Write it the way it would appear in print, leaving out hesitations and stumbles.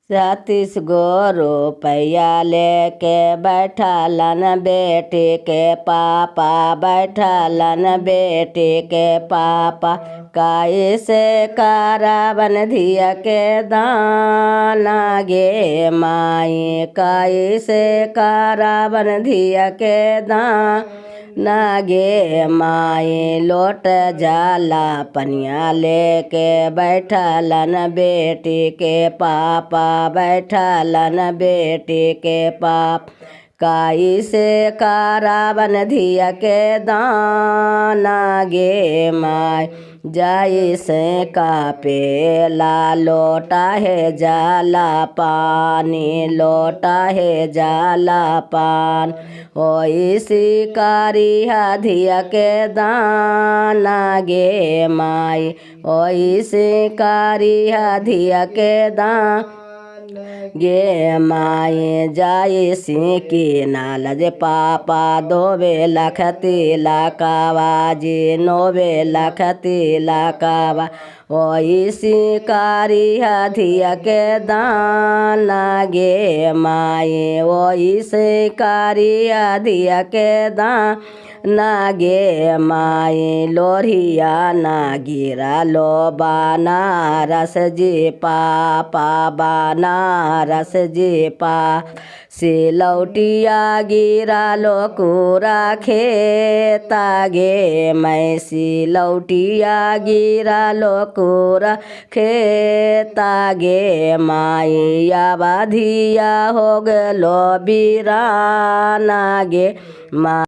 37 गो रुपया लेके बैठलन बेटी के पापा, बैठलन बेटी के पापा। कैसे करावन धिया के दाना गे माई, कैसे करावन धिया के दाना गे माई। लोट जाला पनिया लेके बैठलन बेटी के पापा, बैठलन बेटी के पाप। कैसे करावन धिया के दाना गे माई। जैसे कापेला लोटा है जाला पानी, लोटा है जाला पान। ओइसी करिहा धिया के दाना गे माई, ओइसी करिहा धिया के दाना गे माई। जैसी की नालज पापा 2 लाख तिलकवा जी, 9 लाख तिलकवा। ओइसी करिहा धिया के दाना गे माई, ओइसी करिहा धिया के दाना गे माई। लोरिया ना गिरा लो बनारस जी पापा, बनारस जी पा। सिलौटिया गिरा लो कुरा खेता गे मैं, सिलौटिया गिरा लो कुरा खेता गे माई। अब धिया हो गलो बीराना गे माई।